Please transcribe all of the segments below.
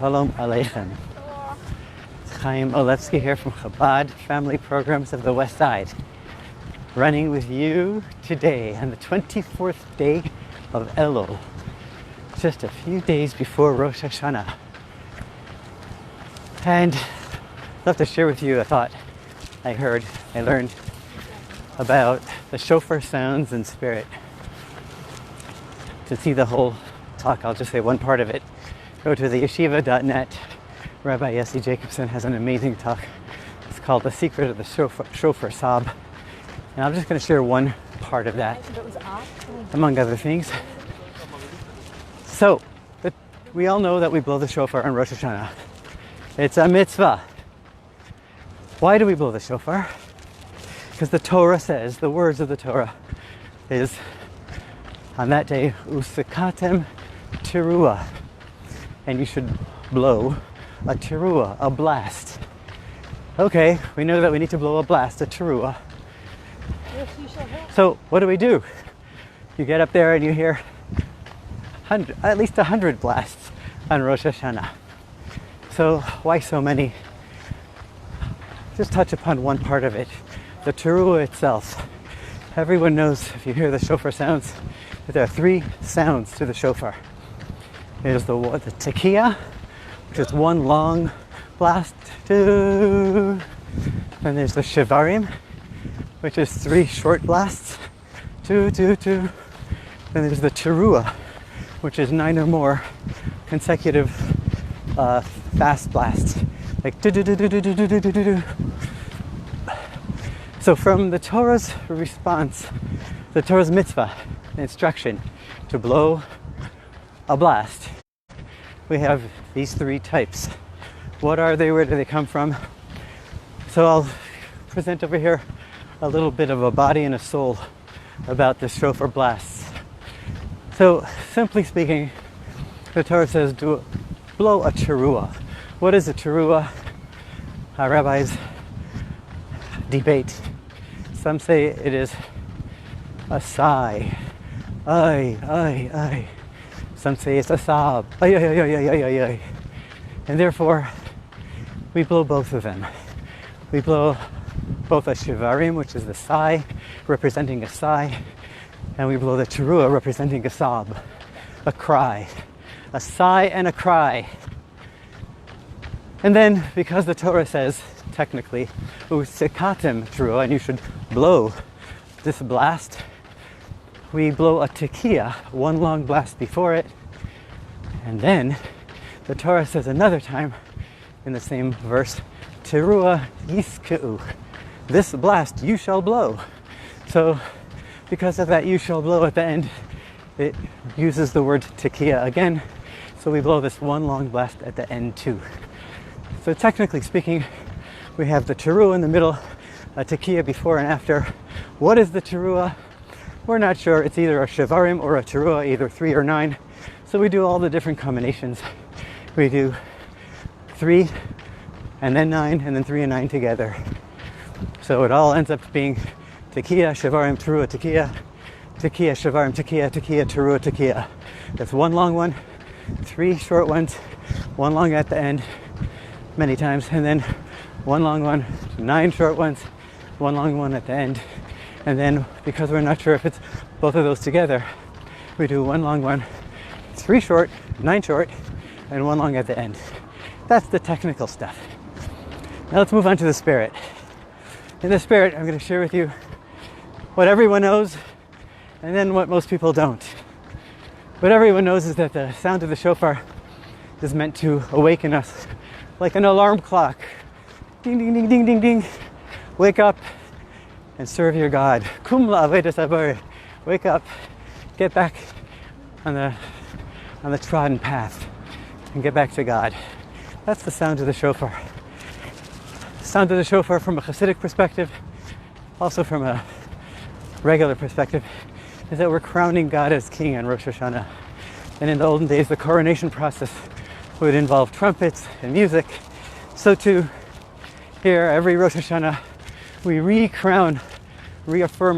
Shalom Aleichem. It's Chaim Olevsky here from Chabad Family Programs of the West Side. Running with you today on the 24th day of Elul. Just a few days before Rosh Hashanah. And I'd love to share with you a thought I learned about the shofar sounds in spirit. To see the whole talk, I'll just say one part of it. Go to the yeshiva.net. Rabbi Yossi Jacobson has an amazing talk. It's called The Secret of the Shofar Sob. And I'm just going to share one part of that, among other things. So, we all know that we blow the shofar on Rosh Hashanah. It's a mitzvah. Why do we blow the shofar? Because the Torah says, the words of the Torah is, on that day, usikatem teruah. And you should blow a teruah, a blast. Okay, we know that we need to blow a blast, a teruah. So what do? You get up there and you hear at least 100 blasts on Rosh Hashanah. So why so many? Just touch upon one part of it. The teruah itself. Everyone knows, if you hear the shofar sounds, that there are three sounds to the shofar. There's the tekiah, which is one long blast. Then there's the shivarim, which is three short blasts. Then there's the teruah, which is 9 or more consecutive fast blasts. Like do. So from the Torah's response, the Torah's mitzvah, instruction to blow a blast, we have these three types. What are they? Where do they come from? So I'll present over here a little bit of a body and a soul about the shofar blasts. So simply speaking, the Torah says blow a teruah. What is a teruah? Rabbis debate. Some say it is a sigh. Ay. Some say it's a sob. Ay. And therefore, we blow both of them. We blow both a shivarim, which is the sigh, representing a sigh, and we blow the teruah, representing a sob, a cry, a sigh and a cry. And then, because the Torah says, technically, usikatem teruah, and you should blow this blast, we blow a tekiah, one long blast before it, and then the Torah says another time in the same verse, teruah yiskeu, this blast you shall blow. So because of that you shall blow at the end, it uses the word tekiah again, so we blow this one long blast at the end too. So technically speaking, we have the teruah in the middle, a tekiah before and after. What is the teruah? We're not sure. It's either a shivarim or a teruah, either 3 or 9. So we do all the different combinations. We do 3 and then 9 and then 3 and 9 together. So it all ends up being tekiah, shivarim, teruah, tekiah, shivarim, tekiah, teruah, tekiah. That's one long one, 3 short ones, one long at the end many times, and then one long one, 9 short ones, one long one at the end. And then, because we're not sure if it's both of those together, we do one long one, 3 short, 9 short, and one long at the end. That's the technical stuff. Now let's move on to the spirit. In the spirit, I'm going to share with you what everyone knows, and then what most people don't. What everyone knows is that the sound of the shofar is meant to awaken us like an alarm clock. Ding, ding, ding, ding, ding, ding. Wake up and serve your God. Kum la'aveda sabar. Wake up, get back on the trodden path, and get back to God. That's the sound of the shofar. The sound of the shofar from a Hasidic perspective, also from a regular perspective, is that we're crowning God as King on Rosh Hashanah. And in the olden days, the coronation process would involve trumpets and music. So too, here, every Rosh Hashanah, we reaffirm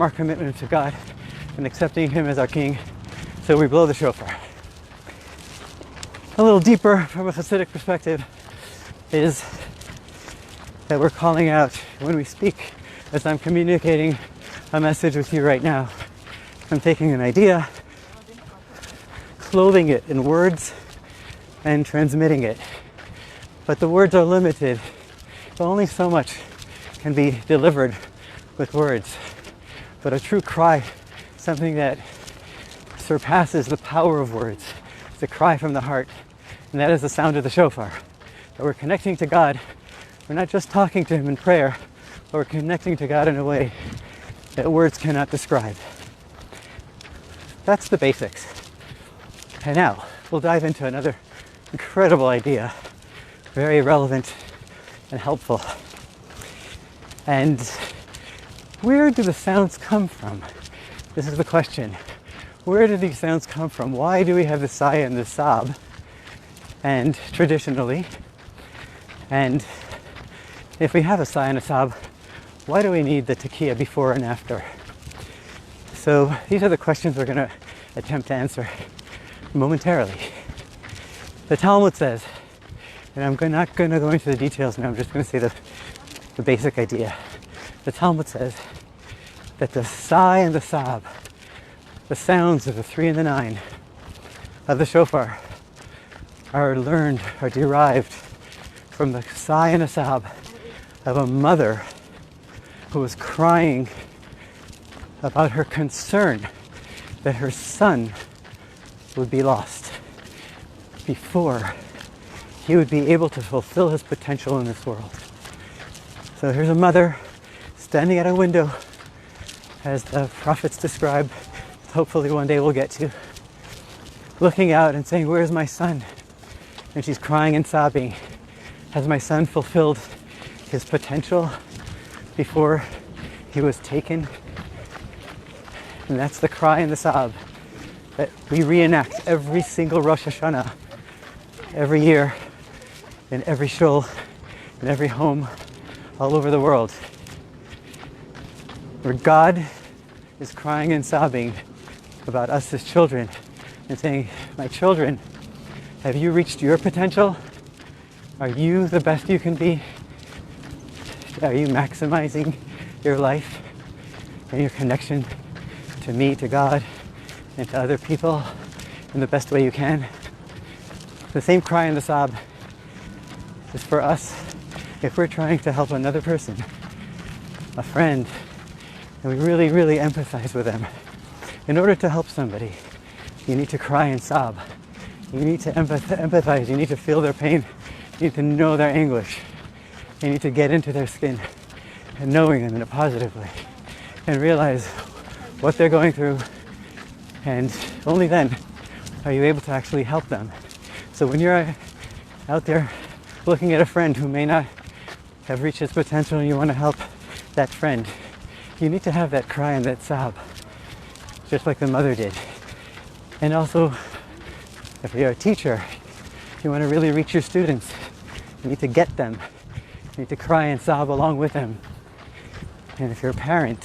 our commitment to God and accepting Him as our King. So we blow the shofar. a little deeper from a Hasidic perspective is that we're calling out when we speak, as I'm communicating a message with you right now. I'm taking an idea, clothing it in words, and transmitting it. But the words are limited. Only so much can be delivered with words. But a true cry, something that surpasses the power of words, it's a cry from the heart. And that is the sound of the shofar. That we're connecting to God. We're not just talking to Him in prayer, but we're connecting to God in a way that words cannot describe. That's the basics. And now, we'll dive into another incredible idea, very relevant and helpful. And where do the sounds come from? This is the question. Where do these sounds come from? Why do we have the sigh and the sob? And traditionally, and if we have a sigh and a sob, why do we need the tekiah before and after? So these are the questions we're going to attempt to answer momentarily. The Talmud says, and I'm not going to go into the details now, I'm just going to say the basic idea. The Talmud says that the sigh and the sob, the sounds of the 3 and the 9 of the shofar, are derived from the sigh and a sob of a mother who was crying about her concern that her son would be lost before he would be able to fulfill his potential in this world. So here's a mother standing at a window, as the prophets describe, hopefully one day we'll get to, looking out and saying, "Where's my son?" And she's crying and sobbing. Has my son fulfilled his potential before he was taken? And that's the cry and the sob that we reenact every single Rosh Hashanah, every year, in every shul, in every home, all over the world. Where God is crying and sobbing about us as children and saying, "My children, have you reached your potential? Are you the best you can be? Are you maximizing your life and your connection to me, to God, and to other people in the best way you can?" The same cry and the sob is for us if we're trying to help another person, a friend, and we really, really empathize with them. In order to help somebody, you need to cry and sob. You need to empathize. You need to feel their pain. You need to know their anguish. You need to get into their skin and knowing them in a positive way and realize what they're going through, and only then are you able to actually help them. So when you're out there looking at a friend who may not have reached his potential and you want to help that friend, you need to have that cry and that sob, just like the mother did. And also, if you're a teacher, you want to really reach your students, you need to get them. You need to cry and sob along with them. And if you're a parent,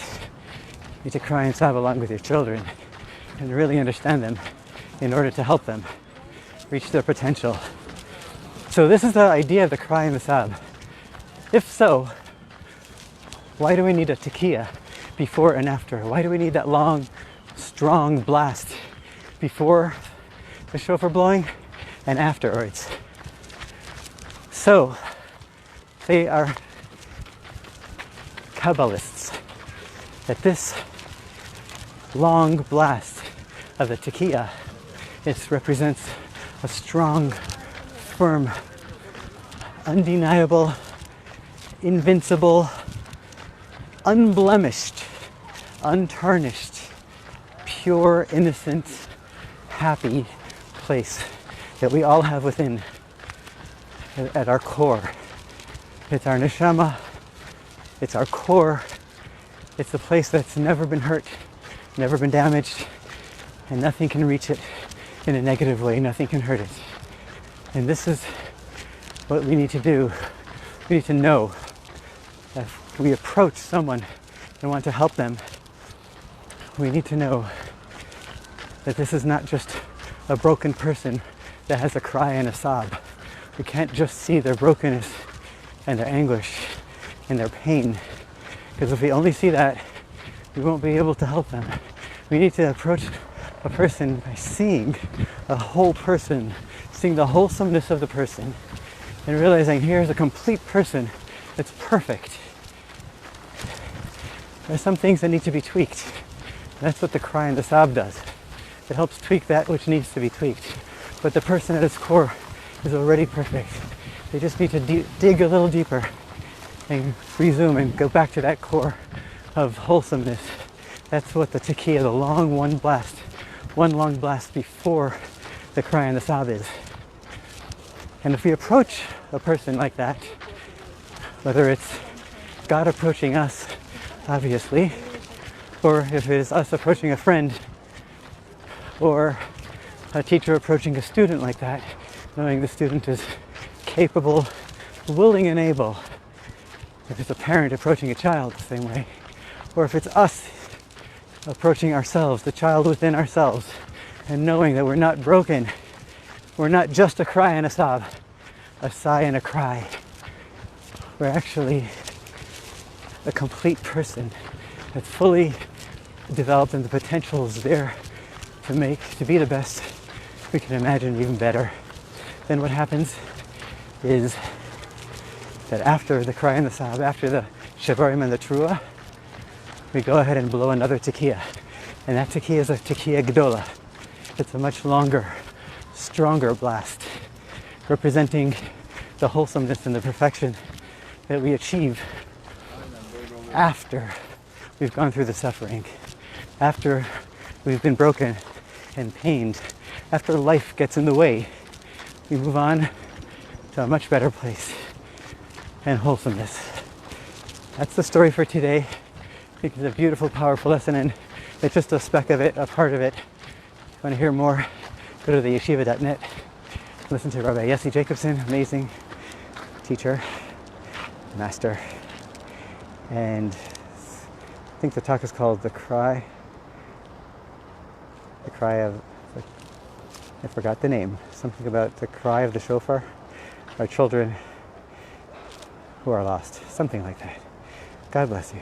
you need to cry and sob along with your children and really understand them in order to help them reach their potential. So this is the idea of the cry and the sob. If so, why do we need a tekiah before and after? Why do we need that long, strong blast before the shofar blowing and afterwards? So, they are Kabbalists that this long blast of the tekiah, it represents a strong, firm, undeniable, invincible, unblemished, untarnished, pure, innocent, happy place that we all have within, at our core. It's our neshama, it's our core, it's a place that's never been hurt, never been damaged, and nothing can reach it in a negative way, nothing can hurt it. And this is what we need to do. We need to know that if we approach someone and want to help them, we need to know that this is not just a broken person that has a cry and a sob. We can't just see their brokenness and their anguish and their pain, because if we only see that, we won't be able to help them. We need to approach a person by seeing a whole person, seeing the wholesomeness of the person, and realizing here's a complete person that's perfect. There's some things that need to be tweaked. That's what the cry and the sob does. It helps tweak that which needs to be tweaked. But the person at its core is already perfect. They just need to dig a little deeper and resume and go back to that core of wholesomeness. That's what the tekiya, the long one long blast before the cry and the sob is. And if we approach a person like that, whether it's God approaching us, obviously, or if it is us approaching a friend, or a teacher approaching a student like that, knowing the student is capable, willing and able. If it's a parent approaching a child the same way, or if it's us approaching ourselves, the child within ourselves, and knowing that we're not broken, we're not just a cry and a sob, a sigh and a cry. We're actually a complete person that's fully developed, and the potential is there to be the best we can imagine, even better. Then what happens is that after the cry and the sob, after the Shevarim and the Trua, we go ahead and blow another tekiya. And that tekiya is a tekiya gdola. It's a much longer, stronger blast, representing the wholesomeness and the perfection that we achieve after we've gone through the suffering, after we've been broken and pained, after life gets in the way. We move on to a much better place and wholesomeness. That's the story for today. I think it's a beautiful, powerful lesson, and it's just a speck of it, a part of it. If you want to hear more, go to the yeshiva.net. Listen to Rabbi Yessi Jacobson, amazing teacher, master. And I think the talk is called The Cry of, I forgot the name, something about the cry of the shofar, our children who are lost, something like that. God bless you.